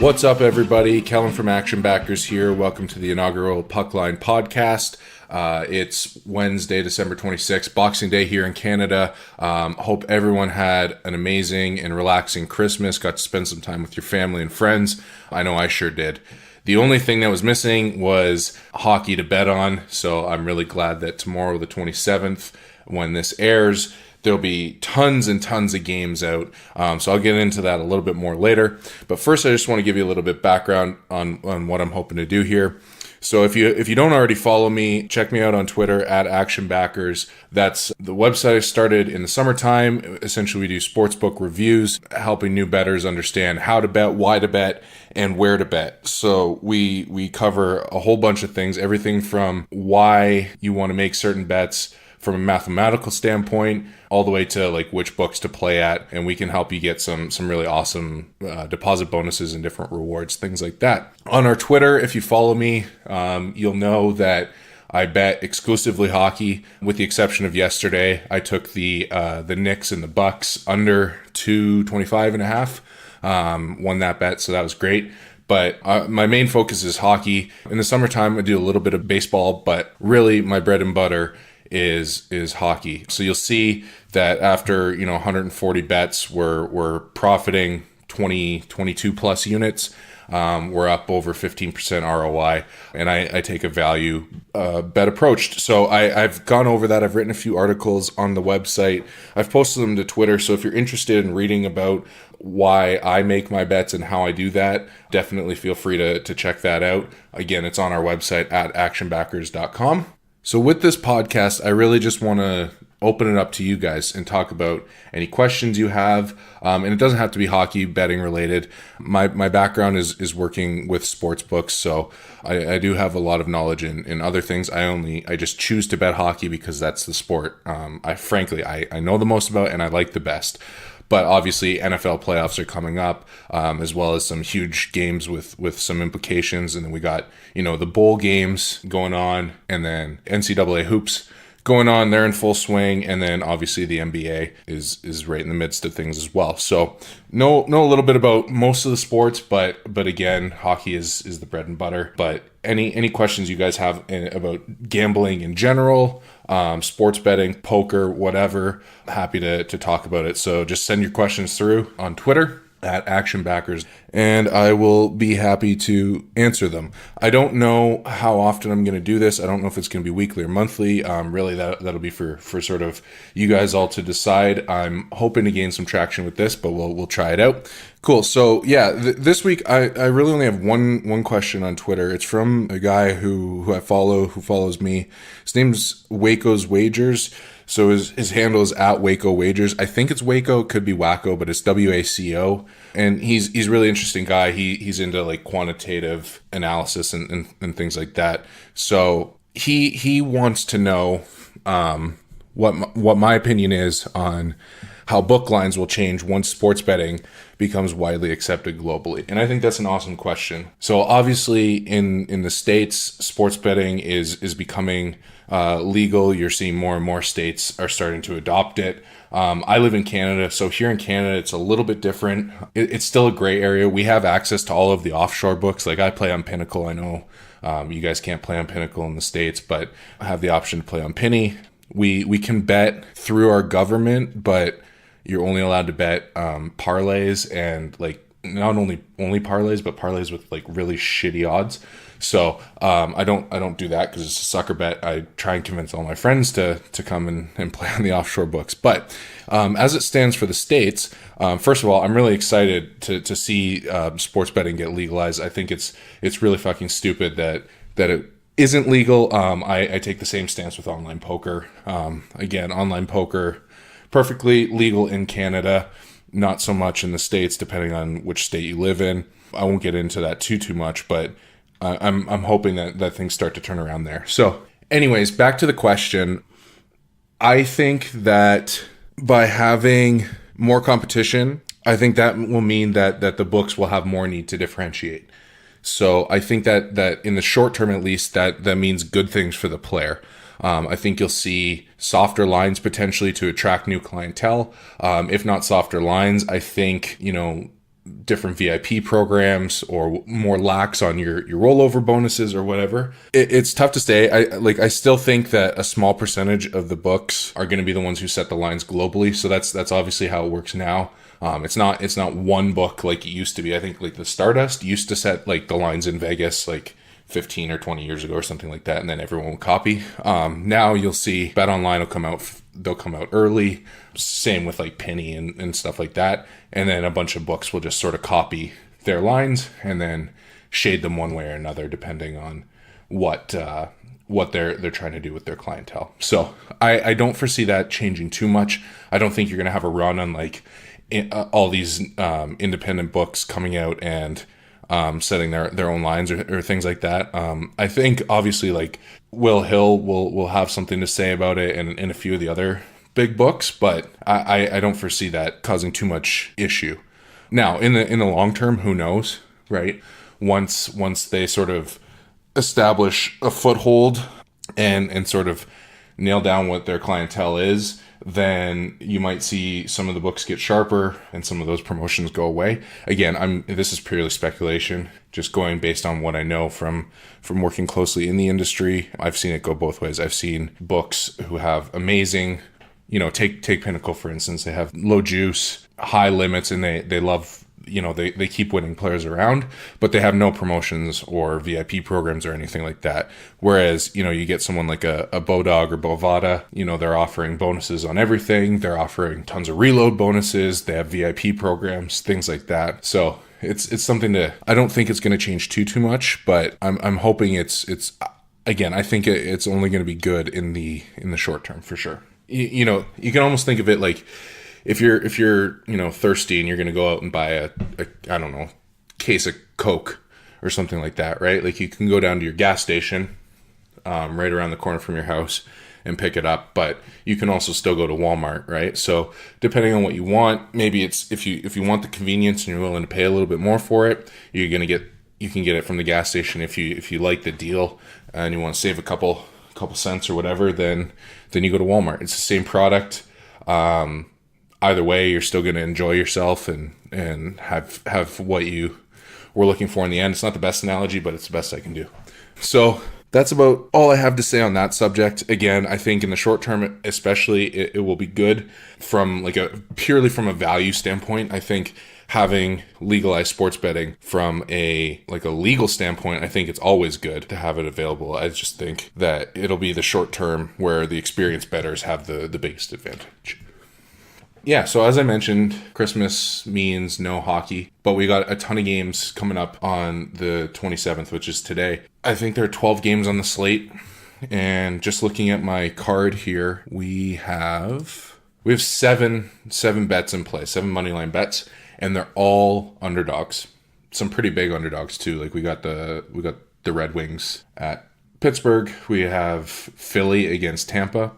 What's up, everybody? Kellen from Action Backers here. Welcome to the inaugural Puckline podcast. It's Wednesday, December 26th, Boxing Day here in Canada. Hope everyone had an amazing and relaxing Christmas, got to spend some time with your family and friends. I know I sure did. The only thing that was missing was hockey to bet on, so I'm really glad that tomorrow, the 27th, when this airs, there'll be tons and tons of games out, so I'll get into that a little bit more later. But first, I just want to give you a little bit background on what I'm hoping to do here. So if you don't already follow me, check me out on Twitter at ActionBackers. That's the website I started in the summertime. Essentially, we do sportsbook reviews, helping new bettors understand how to bet, why to bet, and where to bet. So we cover a whole bunch of things, everything from why you want to make certain bets from a mathematical standpoint, all the way to like which books to play at, and we can help you get some really awesome deposit bonuses and different rewards, things like that. On our Twitter, if you follow me, you'll know that I bet exclusively hockey, with the exception of yesterday. I took the Knicks and the Bucks under 225.5, won that bet, so that was great. But my main focus is hockey. In the summertime, I do a little bit of baseball, but really my bread and butter is hockey. So you'll see that after 140 bets, we're profiting 22 plus units. We're up over 15% ROI, and I take a value bet approach. So I've gone over that. I've written a few articles on the website. I've posted them to Twitter. So if you're interested in reading about why I make my bets and how I do that, definitely feel free to check that out. Again, it's on our website at actionbackers.com. So with this podcast, I really just want to open it up to you guys and talk about any questions you have. And it doesn't have to be hockey betting related. My background is working with sports books, so I do have a lot of knowledge in other things. I just choose to bet hockey because that's the sport I know the most about and I like the best. But obviously, NFL playoffs are coming up, as well as some huge games with some implications. And then we got, the bowl games going on, and then NCAA hoops going on. They're in full swing. And then obviously the NBA is right in the midst of things as well. So know a little bit about most of the sports, but again, hockey is the bread and butter. But any questions you guys have about gambling in general, sports betting, poker, whatever, happy to talk about it. So just send your questions through on Twitter at ActionBackers, and I will be happy to answer them. I don't know how often I'm going to do this. I don't know if it's going to be weekly or monthly. Really, that'll be for sort of you guys all to decide. I'm hoping to gain some traction with this, but we'll try it out. Cool. So yeah, this week I really only have one question on Twitter. It's from a guy who I follow, who follows me. His name's Waco's Wagers. So his handle is at Waco Wagers. I think it's Waco, could be Wacko, but it's WACO. And he's a really interesting guy. He's into like quantitative analysis and things like that. So he wants to know what my opinion is on how book lines will change once sports betting becomes widely accepted globally. And I think that's an awesome question. So obviously in the States, sports betting is becoming legal. You're seeing more and more states are starting to adopt it. I live in Canada, so here in Canada, it's a little bit different. It's still a gray area. We have access to all of the offshore books. Like I play on Pinnacle. I know you guys can't play on Pinnacle in the States, but I have the option to play on Penny. We can bet through our government, but you're only allowed to bet parlays, and like not only parlays, but parlays with like really shitty odds. So I don't do that because it's a sucker bet. I try and convince all my friends to come and play on the offshore books. But as it stands for the States, first of all, I'm really excited to see sports betting get legalized. I think it's really fucking stupid that it isn't legal. I take the same stance with online poker. Again, online poker, perfectly legal in Canada, not so much in the States, depending on which state you live in. I won't get into that too much, but I'm hoping that things start to turn around there. So anyways, back to the question. I think that by having more competition, I think that will mean that the books will have more need to differentiate. So I think that in the short term, at least, that means good things for the player. I think you'll see softer lines potentially to attract new clientele. If not softer lines, I think, different VIP programs or more lax on your rollover bonuses or whatever. It's tough to say. I still think that a small percentage of the books are going to be the ones who set the lines globally. So that's obviously how it works now. It's not one book like it used to be. I think like the Stardust used to set like the lines in Vegas like 15 or 20 years ago or something like that, and then everyone will copy. Now you'll see Bet Online will come out. They'll come out early. Same with like Penny and stuff like that. And then a bunch of books will just sort of copy their lines and then shade them one way or another depending on what they're trying to do with their clientele. So I don't foresee that changing too much. I don't think you're going to have a run on like all these independent books coming out and setting their own lines or things like that. I think obviously like Will Hill will have something to say about it and a few of the other big books, but I don't foresee that causing too much issue. Now in the long term, who knows, right? Once they sort of establish a foothold and sort of nail down what their clientele is, then you might see some of the books get sharper and some of those promotions go away. Again, this is purely speculation, just going based on what I know from working closely in the industry. I've seen it go both ways. I've seen books who have amazing, take Pinnacle for instance. They have low juice, high limits, and they love, they keep winning players around, but they have no promotions or VIP programs or anything like that. Whereas, you get someone like a Bodog or Bovada, they're offering bonuses on everything. They're offering tons of reload bonuses. They have VIP programs, things like that. So it's something I don't think it's going to change too much, but I'm hoping it's again, I think it's only going to be good in the short term for sure. You can almost think of it like, if you're thirsty and you're going to go out and buy a I don't know, case of Coke or something like that, right? Like you can go down to your gas station right around the corner from your house and pick it up, but you can also still go to Walmart, right? So depending on what you want, maybe it's if you want the convenience and you're willing to pay a little bit more for it, you can get it from the gas station. If you like the deal and you want to save a couple cents or whatever, then you go to Walmart. It's the same product. Either way, you're still going to enjoy yourself and have what you were looking for in the end. It's not the best analogy, but it's the best I can do. So that's about all I have to say on that subject. Again, I think in the short term, especially, it will be good from purely from a value standpoint. I think having legalized sports betting from a legal standpoint, I think it's always good to have it available. I just think that it'll be the short term where the experienced bettors have the biggest advantage. Yeah, so as I mentioned, Christmas means no hockey, but we got a ton of games coming up on the 27th, which is today. I think there are 12 games on the slate, and just looking at my card here, we have seven bets in play, 7 moneyline bets, and they're all underdogs. Some pretty big underdogs too. Like we got the Red Wings at Pittsburgh. We have Philly against Tampa.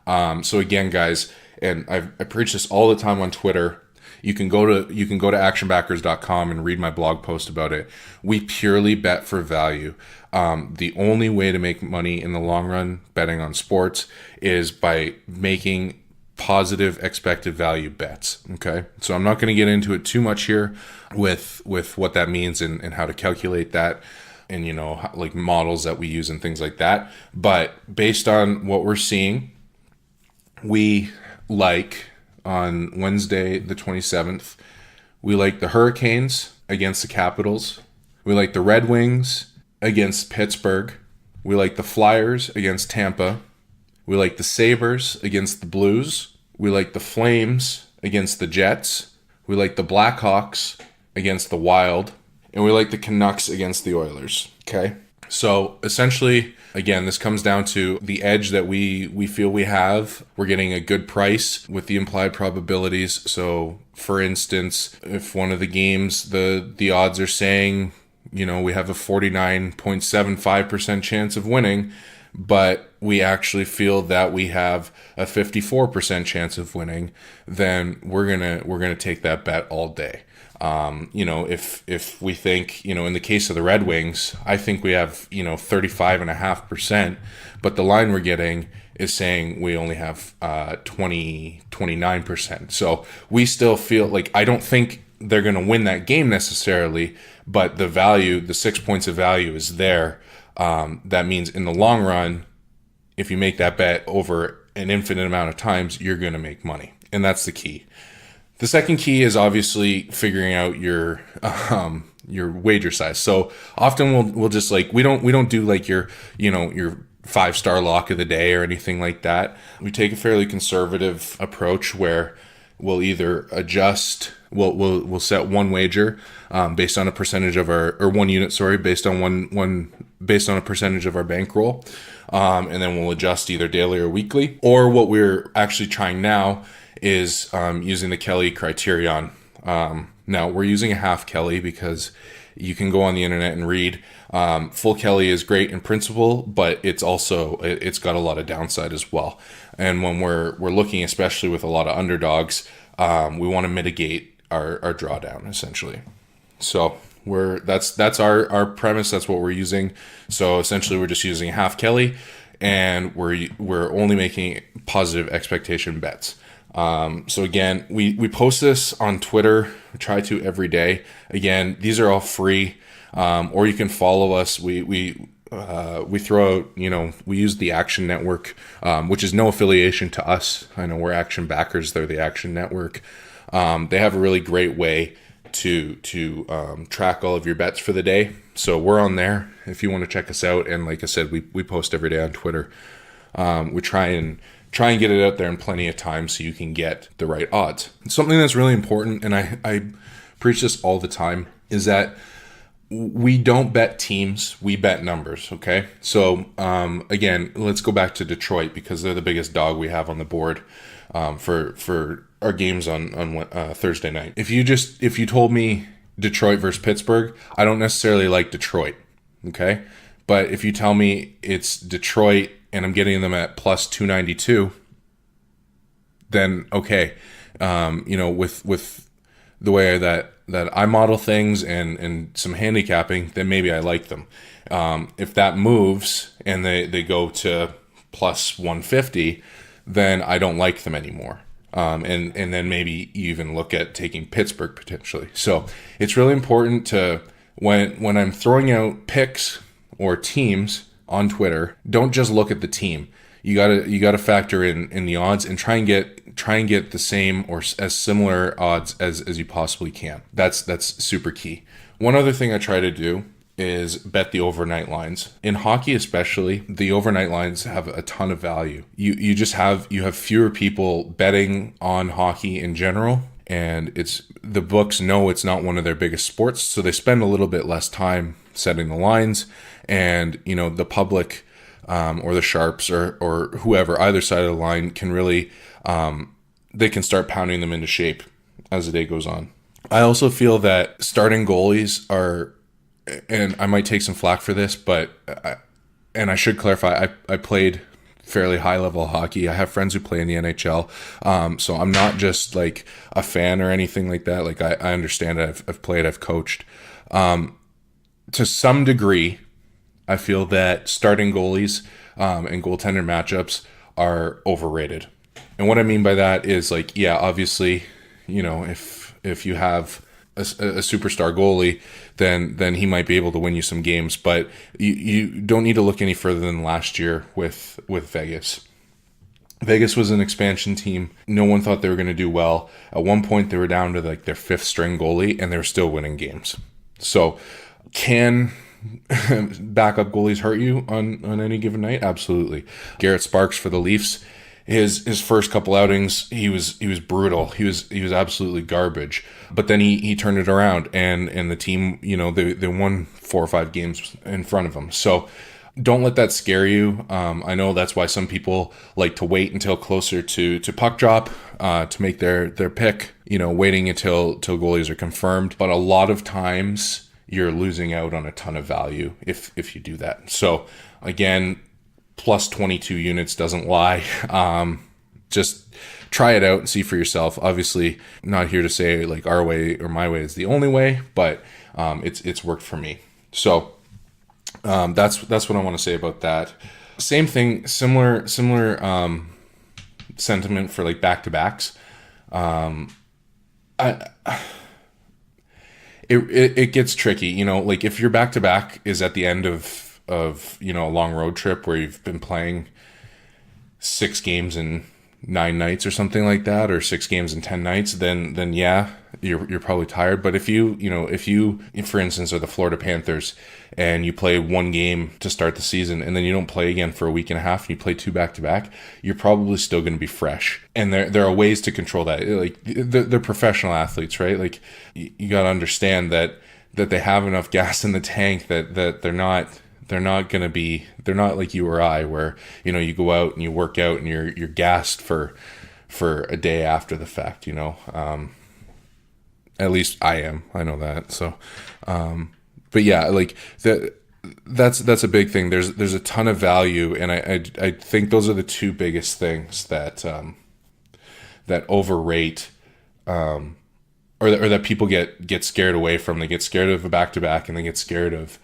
So again, guys, and I preach this all the time on Twitter. You can go to actionbackers.com and read my blog post about it. We purely bet for value. The only way to make money in the long run betting on sports is by making positive expected value bets. Okay, so I'm not going to get into it too much here with what that means and how to calculate that, and like models that we use and things like that. But based on what we're seeing, we like on Wednesday the 27th, we like the Hurricanes against the Capitals. We like the Red Wings against Pittsburgh. We like the Flyers against Tampa. We like the Sabres against the Blues. We like the Flames against the Jets. We like the Blackhawks against the Wild. And we like the Canucks against the Oilers. Okay? So essentially, again, this comes down to the edge that we feel we have. We're getting a good price with the implied probabilities. So for instance, if one of the games, the odds are saying, we have a 49.75% chance of winning, but we actually feel that we have a 54% chance of winning, then we're gonna take that bet all day. If we think, in the case of the Red Wings, I think we have, 35.5%, but the line we're getting is saying we only have 29%. So we still feel like, I don't think they're going to win that game necessarily, but the value, the 6 points of value is there. That means in the long run, if you make that bet over an infinite amount of times, you're going to make money. And that's the key. The second key is obviously figuring out your wager size. So often we'll just like, we don't do like your 5-star lock of the day or anything like that. We take a fairly conservative approach where we'll either adjust, we'll set one wager based on a percentage of or 1 unit, based on based on a percentage of our bankroll. And then we'll adjust either daily or weekly. Or what we're actually trying now is using the Kelly criterion. Now we're using a half Kelly because you can go on the internet and read. Full Kelly is great in principle, but it's got a lot of downside as well. And when we're looking, especially with a lot of underdogs, we want to mitigate our drawdown essentially. So that's our premise. That's what we're using. So essentially, we're just using half Kelly, and we're only making positive expectation bets. So again, we post this on Twitter. We try to every day. Again, these are all free, or you can follow us. We throw out, we use the Action Network, which is no affiliation to us. I know we're Action backers. They're the Action Network. They have a really great way to track all of your bets for the day. So we're on there if you want to check us out. And like I said, we post every day on Twitter. We try and get it out there in plenty of time so you can get the right odds. Something that's really important, and I preach this all the time, is that we don't bet teams, we bet numbers, okay? So, again, let's go back to Detroit because they're the biggest dog we have on the board for our games on Thursday night. If you told me Detroit versus Pittsburgh, I don't necessarily like Detroit, okay? But if you tell me it's Detroit and I'm getting them at plus 292, then okay. With the way that I model things and some handicapping, then maybe I like them. If that moves and they go to plus 150, then I don't like them anymore. And then maybe you even look at taking Pittsburgh potentially. So it's really important to, when I'm throwing out picks or teams on Twitter, don't just look at the team. You gotta factor in the odds and try and get the same or as similar odds as you possibly can. That's super key. One other thing I try to do is bet the overnight lines. In hockey especially, the overnight lines have a ton of value. You have fewer people betting on hockey in general, and the books know it's not one of their biggest sports, so they spend a little bit less time setting the lines, and the public or the sharps or whoever, either side of the line, can really they can start pounding them into shape as the day goes on. I also feel that starting goalies are, and I might take some flack for this, but I should clarify, I played fairly high level hockey. I have friends who play in the NHL, so I'm not just like a fan or anything like that. Like I understand it. I've played, I've coached. To some degree, I feel that starting goalies and goaltender matchups are overrated. And what I mean by that is, like, yeah, obviously, if you have a superstar goalie, then he might be able to win you some games. But you don't need to look any further than last year with Vegas. Vegas was an expansion team. No one thought they were going to do well. At one point, they were down to like their 5th string goalie, and they were still winning games. So can backup goalies hurt you on any given night? Absolutely. Garrett Sparks for the Leafs, his first couple outings, he was brutal. He was absolutely garbage. But then he turned it around, and the team, they won 4 or 5 games in front of him. So don't let that scare you. I know that's why some people like to wait until closer to puck drop to make their pick, waiting until goalies are confirmed. But a lot of times you're losing out on a ton of value if you do that. So again, plus 22 units doesn't lie. Just try it out and see for yourself. Obviously, not here to say like our way or my way is the only way, but it's worked for me. So that's what I want to say about that. Same thing, similar sentiment for like back-to-backs. it gets tricky, like if your back to back is at the end of a long road trip where you've been playing 6 games in 9 nights or something like that, or 6 games in 10 nights, then yeah, you're probably tired. But if you for instance are the Florida Panthers and you play 1 game to start the season and then you don't play again for a week and a half and you play 2 back to back, you're probably still going to be fresh. And there are ways to control that. Like they're professional athletes, right? Like you got to understand that they have enough gas in the tank that they're not like you or I, where you go out and you work out and you're gassed for a day after the fact. At least I am. I know that. So, but yeah, like that's a big thing. There's a ton of value, and I think those are the two biggest things that overrate, or that people get scared away from. They get scared of a back to back, and they get scared of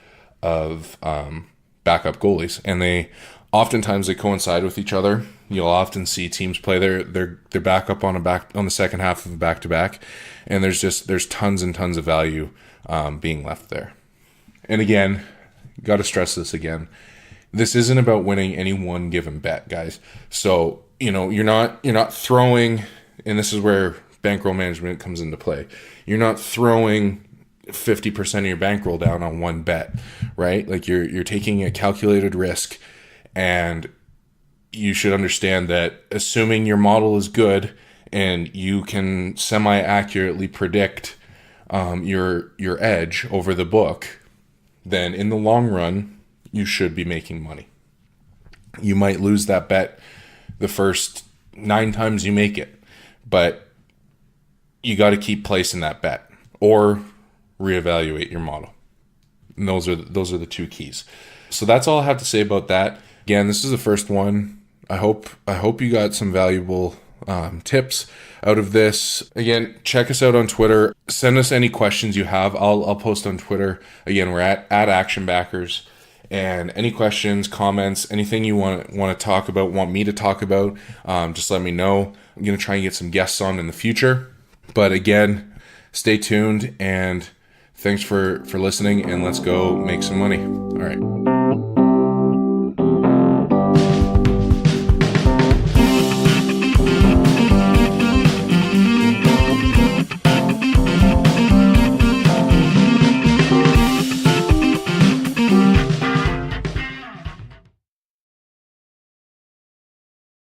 backup goalies, and they coincide with each other. You'll often see teams play their backup on the second half of a back to back, and there's tons and tons of value being left there. And again, got to stress this again. This isn't about winning any one given bet, guys. So you're not throwing, and this is where bankroll management comes into play. You're not throwing 50% of your bankroll down on one bet, right? Like you're taking a calculated risk, and you should understand that assuming your model is good and you can semi-accurately predict your edge over the book, then in the long run, you should be making money. You might lose that bet the first 9 times you make it, but you got to keep placing that bet or reevaluate your model. And those are the two keys. So that's all I have to say about that. Again, this is the first one. I hope you got some valuable tips out of this. Again, check us out on Twitter. Send us any questions you have. I'll post on Twitter. Again, we're at Action Backers. And any questions, comments, anything you want to talk about, want me to talk about, just let me know. I'm going to try and get some guests on in the future. But again, stay tuned, and thanks for listening, and let's go make some money. All right.